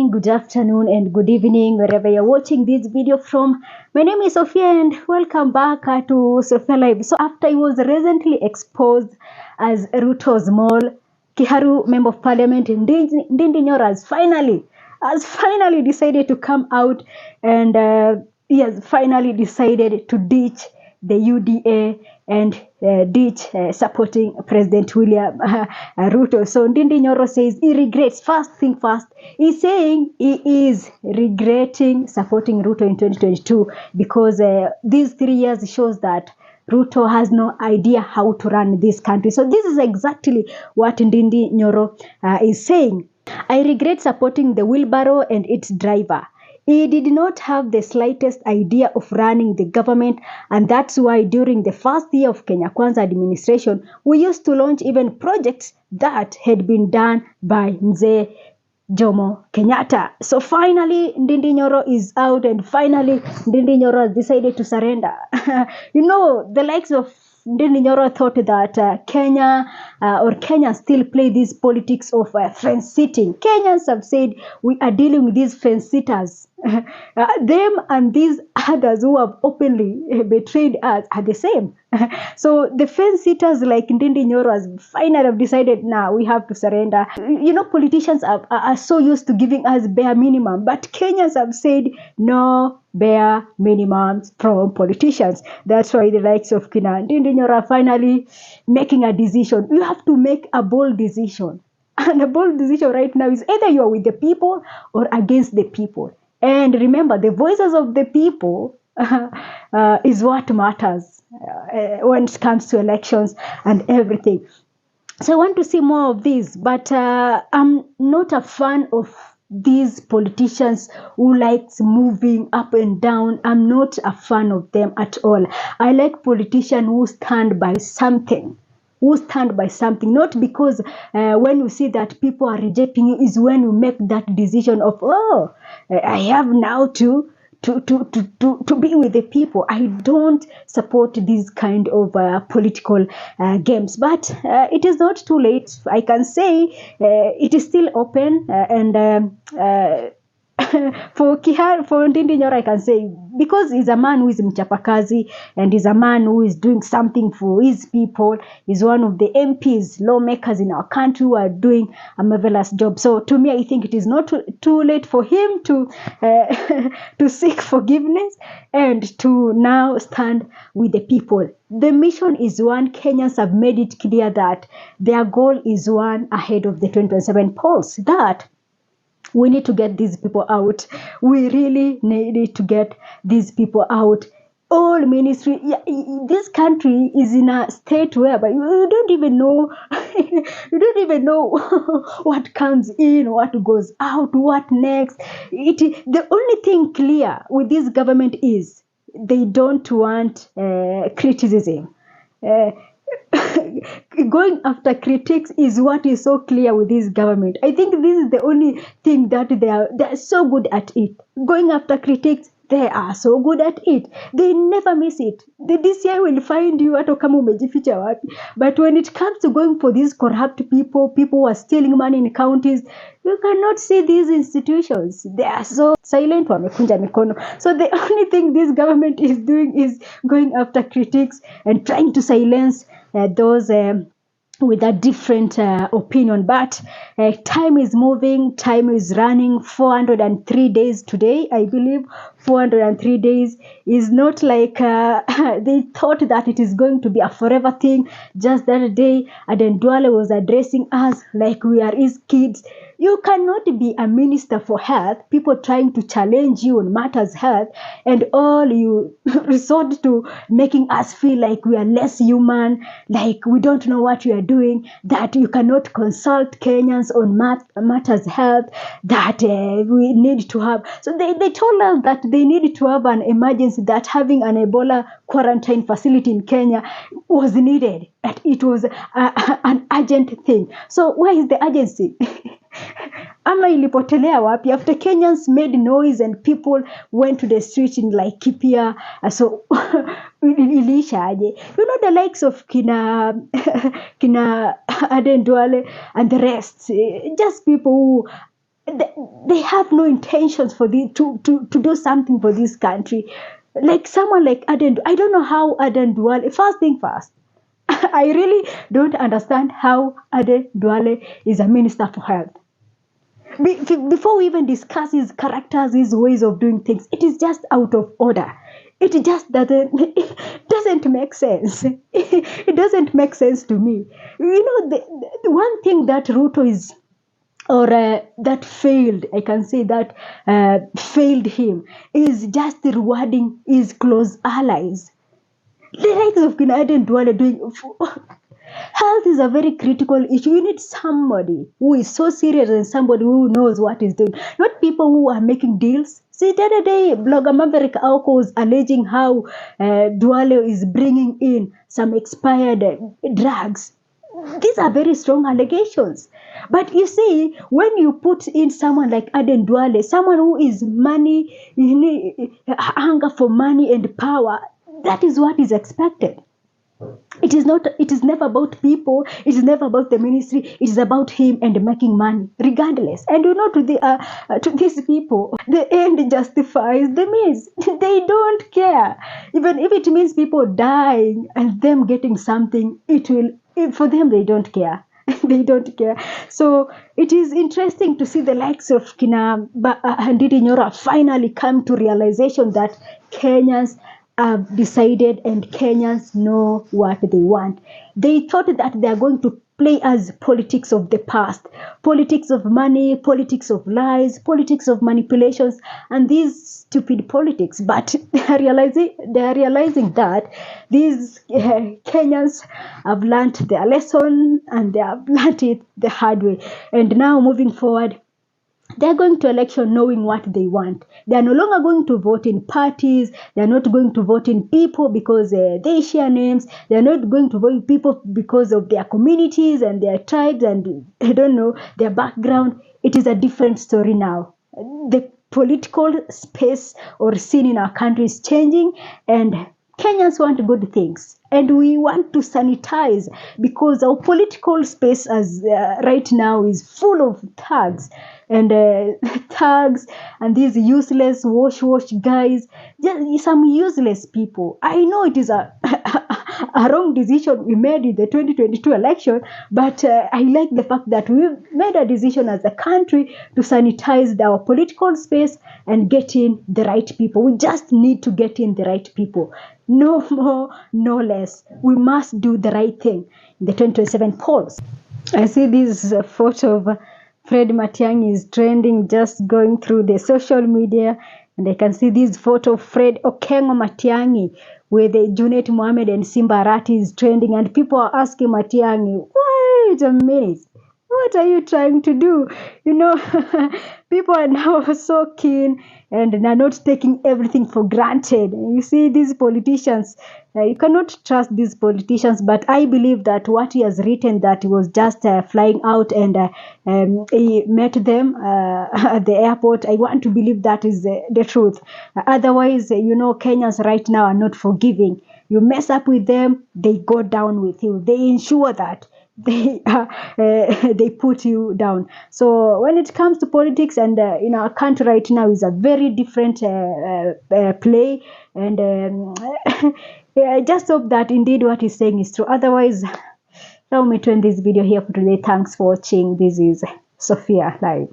morning, good afternoon, and good evening, wherever you're watching this video from. My name is Sophia, and welcome back to Sophia Live. So, after he was recently exposed as Ruto'S mole, Kiharu Member of Parliament Ndindi Nyoro has finally decided to come out, and he has finally decided to ditch the UDA and ditch supporting President William Ruto. So Ndindi Nyoro says he regrets. First thing first, he's saying he is regretting supporting Ruto in 2022 because these 3 years shows that Ruto has no idea how to run this country. So this is exactly what Ndindi Nyoro is saying. I regret supporting the wheelbarrow and its driver. He did not have the slightest idea of running the government, and that's why during the first year of Kenya Kwanza administration, we used to launch even projects that had been done by Mzee Jomo Kenyatta. So finally, Ndindi Nyoro is out, and finally, Ndindi Nyoro has decided to surrender. The likes of Ndindi Nyoro thought that Kenya still play this politics of fence sitting. Kenyans have said we are dealing with these fence sitters. Them and these others who have openly betrayed us are the same. So the fence sitters like Ndindi Nyoro has finally decided now we have to surrender. Politicians are so used to giving us bare minimum, but Kenyans have said no bare minimums from politicians. That's why the likes of Ndindi Nyoro are finally making a decision. You have to make a bold decision. And a bold decision right now is either you are with the people or against the people. And remember, the voices of the people is what matters when it comes to elections and everything. So I want to see more of this, but I'm not a fan of these politicians who likes moving up and down. I'm not a fan of them at all. I like politicians who stand by something. Not because when you see that people are rejecting you is when you make that decision of, I have now to be with the people. I don't support these kind of political games, but it is not too late. I can say it is still open, for Ndindi Nyoro, I can say, because he's a man who is mchapakazi and he's a man who is doing something for his people. He's one of the MPs, lawmakers in our country who are doing a marvelous job. So to me, I think it is not too late for him to to seek forgiveness and to now stand with the people. The mission is one. Kenyans have made it clear that their goal is one ahead of the 2027 polls, that we need to get these people out. We really need to get these people out. All ministry, this country is in a state whereby you don't even know, what comes in, what goes out, what next. The only thing clear with this government is they don't want criticism. Going after critics is what is so clear with this government. I think this is the only thing that they are so good at it. Going after critics, they are so good at it. They never miss it. The DCI will find you hata kama umejificha wapi. But when it comes to going for these corrupt people who are stealing money in counties, you cannot see these institutions. They are so silent. Wamekunja mikono. So the only thing this government is doing is going after critics and trying to silence those with a different opinion. But time is moving, time is running. 403 days today, I believe. 403 days is not like they thought that it is going to be a forever thing. Just that day, Aden Duale was addressing us like we are his kids. You cannot be a minister for health, people trying to challenge you on matters health, and all you resort to making us feel like we are less human, like we don't know what we are doing, that you cannot consult Kenyans on matters health, that we need to have. So they told us that they needed to have an emergency, that having an Ebola quarantine facility in Kenya was needed, that it was an urgent thing. So where is the urgency? Ama ilipotelea wapi? After Kenyans made noise and people went to the streets in Laikipia, so iliisha aje? The likes of kina Aden Duale and the rest, just people who they have no intentions for to do something for this country. Like someone like Aden, I don't know how Aden Duale, first thing first, I really don't understand how Aden Duale is a minister for health. Before we even discuss his characters, his ways of doing things, it is just out of order. It just doesn't make sense. It doesn't make sense to me. You know, the one thing that Ruto is, or that failed, I can say that failed him, is just rewarding his close allies. The likes of Aden Duale doing. Health is a very critical issue. You need somebody who is so serious and somebody who knows what he's doing. Not people who are making deals. See, the other day, blogger Maverick Auko was alleging how Duale is bringing in some expired drugs. These are very strong allegations. But you see, when you put in someone like Aden Duale, someone who is money, hunger for money and power, that is what is expected. It is never about people, it is never about the ministry, it is about him and making money regardless. And you know, to these people, the end justifies the means. They don't care. Even if it means people dying and them getting something, for them, they don't care. They don't care. So it is interesting to see the likes of Ndindi Nyoro finally come to realization that Kenyans have decided and Kenyans know what they want. They thought that they are going to play as politics of the past, politics of money, politics of lies, politics of manipulations, and these stupid politics. But they are realizing that these Kenyans have learned their lesson and they have learned it the hard way. And now moving forward, they're going to election knowing what they want. They are no longer going to vote in parties. They are not going to vote in people because they share names. They are not going to vote in people because of their communities and their tribes and, I don't know, their background. It is a different story now. The political space or scene in our country is changing, and Kenyans want good things. And we want to sanitize because our political space as right now is full of thugs and thugs and these useless wash guys, just some useless people. I know it is a wrong decision we made in the 2022 election, but I like the fact that we made a decision as a country to sanitize our political space and get in the right people. We just need to get in the right people. No more, no less. We must do the right thing in the 2027 polls. I see this photo of Fred Matiang'i is trending, just going through the social media, and I can see this photo of Fred Okengo Matiang'i with Junet Mohammed and Simba Arati is trending, and people are asking Matiang'i, wait a minute, what are you trying to do? You know, people are now so keen and are not taking everything for granted. You see, these politicians, you cannot trust these politicians, but I believe that what he has written, that he was just flying out and he met them at the airport. I want to believe that is the truth. Otherwise, you know, Kenyans right now are not forgiving. You mess up with them, they go down with you. They ensure that they put you down. So when it comes to politics, and in our country right now is a very different play, and I just hope that indeed what he's saying is true. Otherwise, let me turn this video here for today. Thanks for watching. This is Sophia Live.